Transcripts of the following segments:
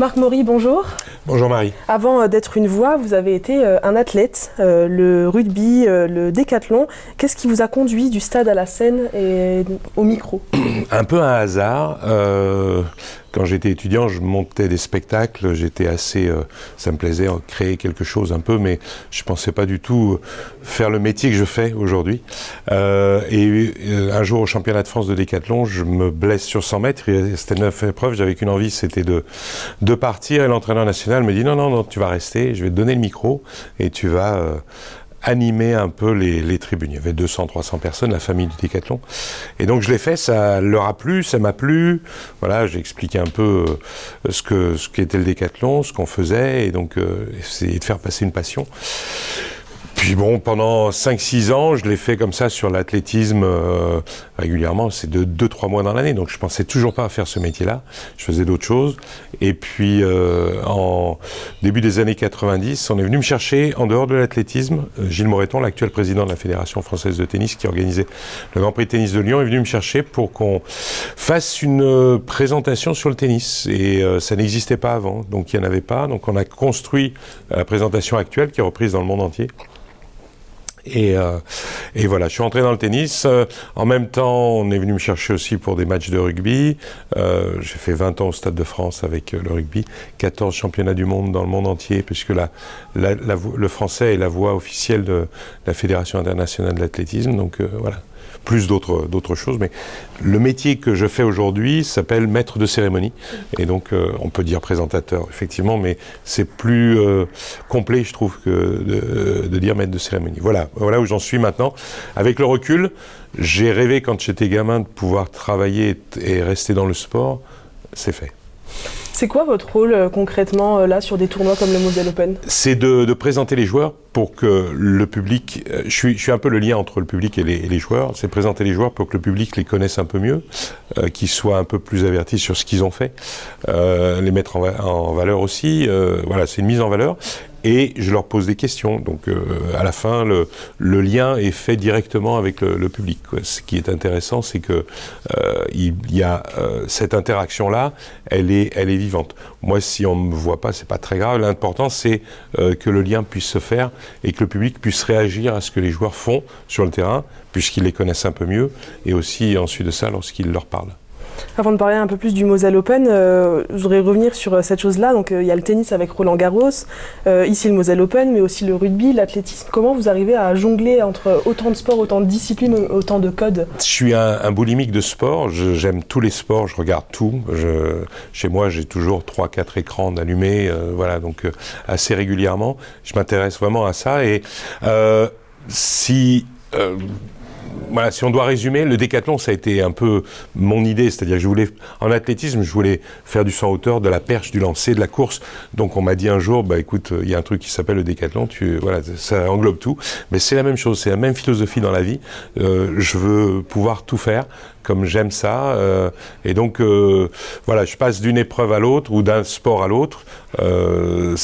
Marc Maury, bonjour. Bonjour Marie. Avant d'être une voix, vous avez été un athlète, le rugby, le décathlon. Qu'est-ce qui vous a conduit du stade à la scène et au micro ? Un peu un hasard. Quand j'étais étudiant, je montais des spectacles. J'étais assez... ça me plaisait, créer quelque chose un peu, mais je ne pensais pas du tout faire le métier que je fais aujourd'hui. Un jour, au championnat de France de décathlon, je me blesse sur 100 mètres. C'était 9 épreuves. J'avais qu'une envie, c'était de partir. Et l'entraîneur national me dit non, tu vas rester. Je vais te donner le micro et tu vas... animer un peu les tribunes. Il y avait 200-300 personnes, la famille du décathlon. Et donc je l'ai fait, ça leur a plu, ça m'a plu. Voilà, j'ai expliqué un peu ce qu'était le décathlon, ce qu'on faisait, et donc essayer de faire passer une passion. Puis bon, pendant 5-6 ans, je l'ai fait comme ça sur l'athlétisme régulièrement. C'est de 2-3 mois dans l'année, donc je pensais toujours pas à faire ce métier-là. Je faisais d'autres choses. Et puis, en début des années 90, on est venu me chercher, en dehors de l'athlétisme. Gilles Moreton, l'actuel président de la Fédération française de tennis, qui organisait le Grand Prix de tennis de Lyon, est venu me chercher pour qu'on fasse une présentation sur le tennis. Et ça n'existait pas avant, donc il n'y en avait pas. Donc on a construit la présentation actuelle, qui est reprise dans le monde entier. Et voilà, je suis entré dans le tennis. En même temps, on est venu me chercher aussi pour des matchs de rugby. J'ai fait 20 ans au Stade de France avec le rugby, 14 championnats du monde dans le monde entier, puisque le français est la voix officielle de la Fédération internationale de l'athlétisme. Donc voilà, plus d'autres choses. Mais le métier que je fais aujourd'hui s'appelle maître de cérémonie. Et donc, on peut dire présentateur, effectivement, mais c'est plus complet, je trouve, que de dire maître de cérémonie. Voilà où j'en suis maintenant. Avec le recul, j'ai rêvé, quand j'étais gamin, de pouvoir travailler et rester dans le sport. C'est fait. C'est quoi votre rôle concrètement là sur des tournois comme le Moselle Open ? C'est de présenter les joueurs pour que le public... Je suis un peu le lien entre le public et les joueurs. C'est présenter les joueurs pour que le public les connaisse un peu mieux, qu'ils soient un peu plus avertis sur ce qu'ils ont fait, les mettre en valeur aussi. Voilà, c'est une mise en valeur. Et je leur pose des questions. Donc à la fin, le lien est fait directement avec le public, quoi. Ce qui est intéressant, c'est que il y a cette interaction-là, elle est vivante. Moi, si on ne me voit pas, c'est pas très grave. L'important, c'est que le lien puisse se faire et que le public puisse réagir à ce que les joueurs font sur le terrain, puisqu'ils les connaissent un peu mieux, et aussi ensuite de ça, lorsqu'ils leur parlent. Avant de parler un peu plus du Moselle Open, je voudrais revenir sur cette chose-là. Donc, il y a le tennis avec Roland Garros, ici le Moselle Open, mais aussi le rugby, l'athlétisme. Comment vous arrivez à jongler entre autant de sports, autant de disciplines, autant de codes ? Je suis un boulimique de sport. J'aime tous les sports, je regarde tout. Chez moi, j'ai toujours 3-4 écrans allumés, voilà, donc assez régulièrement. Je m'intéresse vraiment à ça. Et voilà, si on doit résumer, le décathlon, ça a été un peu mon idée. C'est-à-dire que en athlétisme, je voulais faire du saut en hauteur, de la perche, du lancer, de la course. Donc on m'a dit un jour, écoute, il y a un truc qui s'appelle le décathlon, voilà, ça englobe tout. Mais c'est la même chose, c'est la même philosophie dans la vie. Je veux pouvoir tout faire, comme j'aime ça. Et donc, voilà, je passe d'une épreuve à l'autre ou d'un sport à l'autre. Je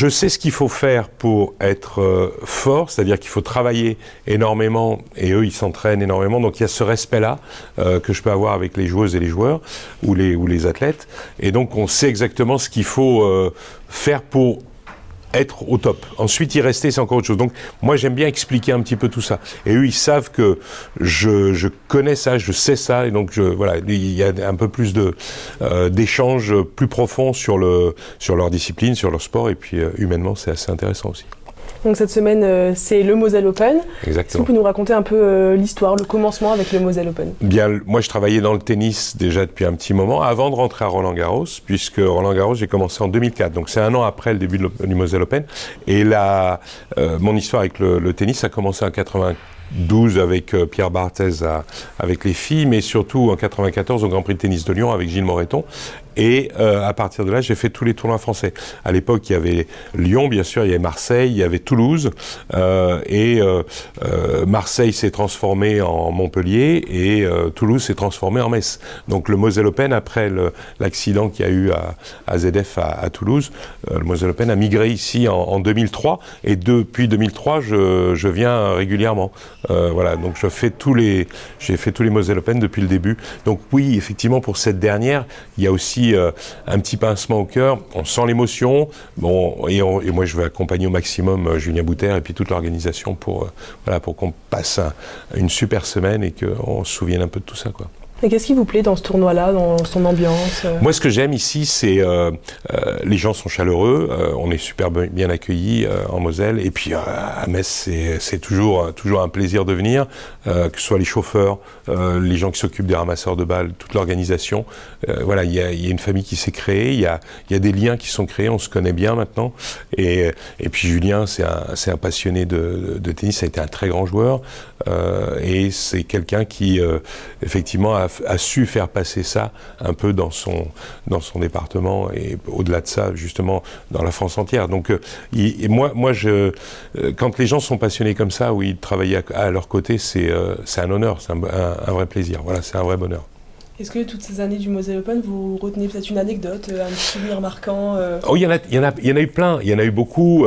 sais ce qu'il faut faire pour être fort, c'est-à-dire qu'il faut travailler énormément, et eux, ils s'entraînent énormément. Donc, il y a ce respect-là que je peux avoir avec les joueuses et les joueurs ou les athlètes. Et donc, on sait exactement ce qu'il faut faire pour être au top. Ensuite, y rester, c'est encore autre chose. Donc, moi, j'aime bien expliquer un petit peu tout ça. Et eux, ils savent que je connais ça, je sais ça, et donc, voilà, il y a un peu plus d'échanges plus profonds sur leur discipline, sur leur sport, et puis humainement, c'est assez intéressant aussi. Donc cette semaine, c'est le Moselle Open. Exactement. Est-ce que vous pouvez nous raconter un peu l'histoire, le commencement avec le Moselle Open ? Bien, moi je travaillais dans le tennis déjà depuis un petit moment, avant de rentrer à Roland Garros, puisque Roland Garros, j'ai commencé en 2004, donc c'est un an après le début du Moselle Open. Et là, mon histoire avec le tennis a commencé en 92 avec Pierre Barthez avec les filles, mais surtout en 94 au Grand Prix de tennis de Lyon avec Gilles Moreton. Et à partir de là, j'ai fait tous les tournois français. À l'époque, il y avait Lyon, bien sûr, il y avait Marseille, il y avait Toulouse. Marseille s'est transformé en Montpellier et Toulouse s'est transformé en Metz. Donc le Moselle Open, après l'accident qu'il y a eu à ZF à Toulouse, le Moselle Open a migré ici en 2003. Et depuis 2003, je viens régulièrement. Voilà, donc j'ai fait tous les Moselle Open depuis le début. Donc oui, effectivement, pour cette dernière, il y a aussi un petit pincement au cœur. On sent l'émotion. Bon, et moi, je veux accompagner au maximum Julien Bouter et puis toute l'organisation pour qu'on passe une super semaine et qu'on se souvienne un peu de tout ça, quoi. Et qu'est-ce qui vous plaît dans ce tournoi-là, dans son ambiance? Moi, ce que j'aime ici, c'est les gens sont chaleureux, on est super bien accueillis en Moselle, et puis à Metz, c'est toujours un plaisir de venir, que ce soit les chauffeurs, les gens qui s'occupent des ramasseurs de balles, toute l'organisation. Voilà, il y a une famille qui s'est créée, il y a des liens qui sont créés, on se connaît bien maintenant, et puis Julien, c'est un passionné de tennis, ça a été un très grand joueur, et c'est quelqu'un qui, effectivement, a su faire passer ça un peu dans son département et au-delà de ça, justement, dans la France entière. Donc, quand les gens sont passionnés comme ça, où ils travaillent à leur côté, c'est un honneur, c'est un vrai plaisir. Voilà, c'est un vrai bonheur. Est-ce que toutes ces années du Moselle Open, vous retenez peut-être une anecdote, un souvenir marquant? Oh, il y en a eu plein. Il y en a eu beaucoup.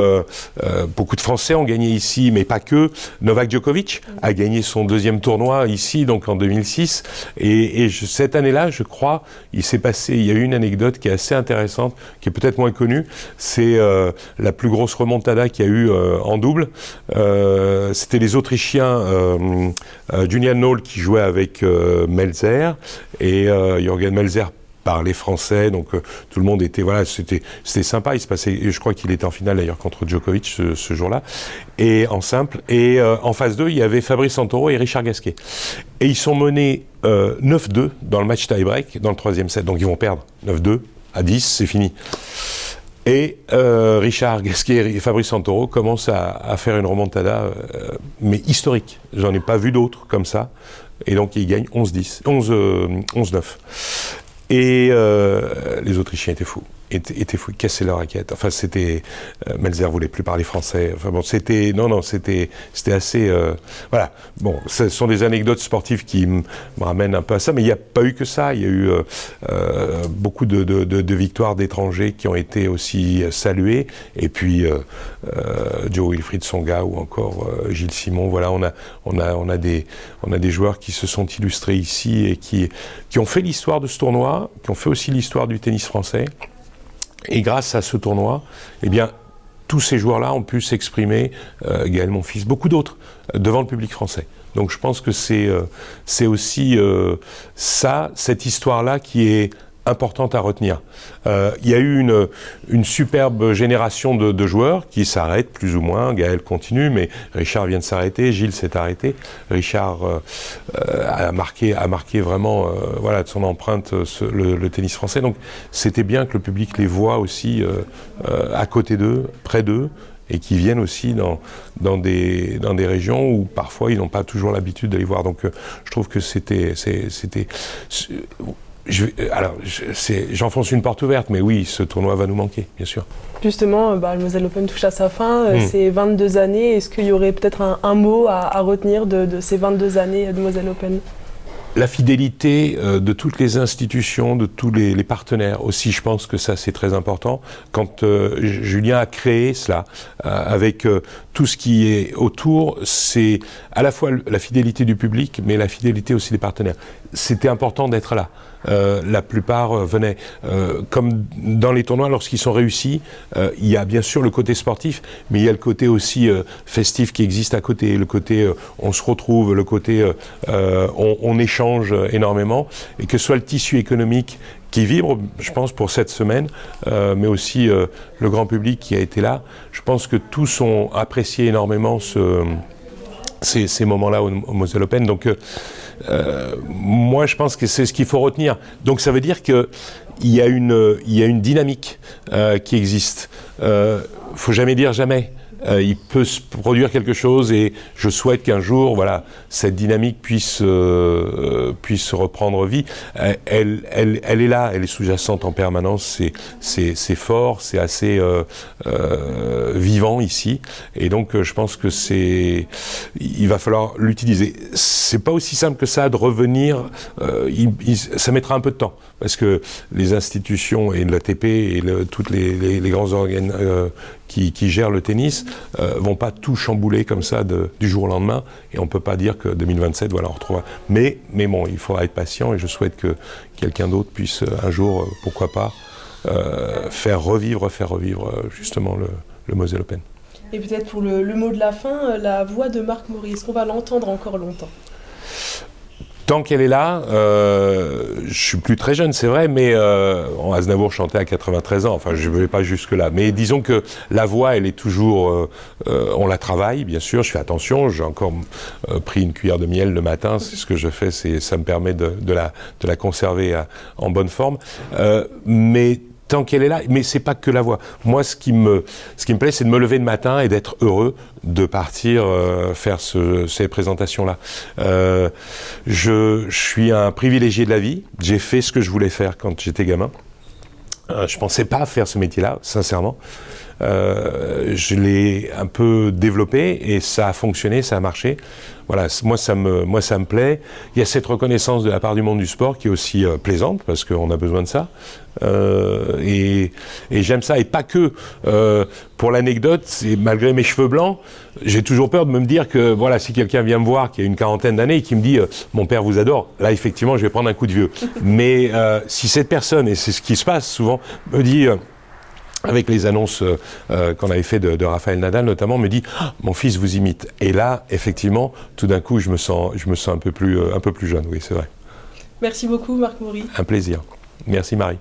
Beaucoup de Français ont gagné ici, mais pas que. Novak Djokovic a gagné son deuxième tournoi ici, donc en 2006. Et cette année-là, je crois, il y a eu une anecdote qui est assez intéressante, qui est peut-être moins connue. C'est la plus grosse remontada qu'il y a eu en double. C'était les Autrichiens Julian Noll qui jouait avec Melzer. Et Jürgen Melzer parlait français, donc tout le monde était, voilà, c'était sympa, il se passait, je crois qu'il était en finale d'ailleurs contre Djokovic ce jour-là, et en simple, et en phase 2, il y avait Fabrice Santoro et Richard Gasquet. Et ils sont menés 9-2 dans le match tie-break, dans le troisième set, donc ils vont perdre 9-2 à 10, c'est fini. Et Richard Gasquet et Fabrice Santoro commencent à faire une remontada, mais historique. J'en ai pas vu d'autres comme ça. Et donc ils gagnent 11-9. Et les Autrichiens étaient fous, ils cassaient leur raquette. Enfin, Melzer voulait plus parler français. Enfin bon, c'était assez. Voilà. Bon, ce sont des anecdotes sportives qui me ramènent un peu à ça, mais il n'y a pas eu que ça. Il y a eu beaucoup de victoires d'étrangers qui ont été aussi saluées. Et puis Jo-Wilfried Tsonga ou encore Gilles Simon. Voilà, on a des joueurs qui se sont illustrés ici et qui ont fait l'histoire de ce tournoi, qui ont fait aussi l'histoire du tennis français. Et grâce à ce tournoi, eh bien, tous ces joueurs-là ont pu s'exprimer, Gaël Monfils, beaucoup d'autres, devant le public français. Donc je pense que c'est aussi cette histoire-là qui est importante à retenir. Il y a eu une superbe génération de joueurs qui s'arrêtent plus ou moins. Gaël continue, mais Richard vient de s'arrêter, Gilles s'est arrêté. Richard a marqué vraiment de son empreinte le tennis français. Donc c'était bien que le public les voit aussi à côté d'eux, près d'eux, et qui viennent aussi dans des régions où parfois ils n'ont pas toujours l'habitude d'aller voir. Donc je trouve que j'enfonce une porte ouverte, mais oui, ce tournoi va nous manquer, bien sûr. Justement, le Moselle Open touche à sa fin, c'est 22 années. Est-ce qu'il y aurait peut-être un mot à retenir de ces 22 années de Moselle Open? La fidélité de toutes les institutions, de tous les partenaires aussi, je pense que ça c'est très important. Quand Julien a créé cela, avec tout ce qui est autour, c'est à la fois la fidélité du public, mais la fidélité aussi des partenaires. C'était important d'être là. La plupart venaient. Comme dans les tournois, lorsqu'ils sont réussis, il y a bien sûr le côté sportif, mais il y a le côté aussi festif qui existe à côté, le côté on se retrouve, le côté on échange énormément, et que ce soit le tissu économique qui vibre, je pense, pour cette semaine, mais aussi le grand public qui a été là. Je pense que tous ont apprécié énormément ces moments-là au Moselle Open. Donc, moi, je pense que c'est ce qu'il faut retenir. Donc, ça veut dire qu'il y a une dynamique qui existe. Faut jamais dire jamais. Il peut se produire quelque chose et je souhaite qu'un jour, voilà, cette dynamique puisse reprendre vie. Elle est là, elle est sous-jacente en permanence. C'est fort, c'est assez vivant ici. Et donc, je pense que il va falloir l'utiliser. C'est pas aussi simple que ça de revenir. Ça mettra un peu de temps parce que les institutions et l'ATP et toutes les grands organes qui gèrent le tennis vont pas tout chambouler comme ça du jour au lendemain, et on peut pas dire que 2027, voilà, on retrouve. Mais bon, il faudra être patient, et je souhaite que quelqu'un d'autre puisse un jour, pourquoi pas, faire revivre justement le Moselle Open. Et peut-être pour le mot de la fin, la voix de Marc Maury, est-ce qu'on va l'entendre encore longtemps ? Tant qu'elle est là, je suis plus très jeune, c'est vrai, mais Aznavour chantait à 93 ans, enfin je ne vais pas jusque-là. Mais disons que la voix, elle est toujours... on la travaille, bien sûr, je fais attention, j'ai encore pris une cuillère de miel le matin, c'est ce que je fais, ça me permet de la conserver en bonne forme. Mais tant qu'elle est là, mais c'est pas que la voix. Moi, ce qui me plaît, c'est de me lever le matin et d'être heureux de partir faire ces présentations-là. Je suis un privilégié de la vie. J'ai fait ce que je voulais faire quand j'étais gamin. Je pensais pas faire ce métier-là, sincèrement. Je l'ai un peu développé et ça a fonctionné, ça a marché. Voilà, moi ça me plaît. Il y a cette reconnaissance de la part du monde du sport qui est aussi plaisante parce qu'on a besoin de ça. Et j'aime ça, et pas que. Pour l'anecdote, malgré mes cheveux blancs, j'ai toujours peur de me dire que voilà, si quelqu'un vient me voir qui a une quarantaine d'années et qui me dit mon père vous adore, là effectivement je vais prendre un coup de vieux. Mais si cette personne, et c'est ce qui se passe souvent, me dit avec les annonces qu'on avait fait de Rafael Nadal notamment, me dit mon fils vous imite. Et là, effectivement, tout d'un coup, je me sens un peu plus jeune. Oui, c'est vrai. Merci beaucoup, Marc Maury. Un plaisir. Merci, Marie.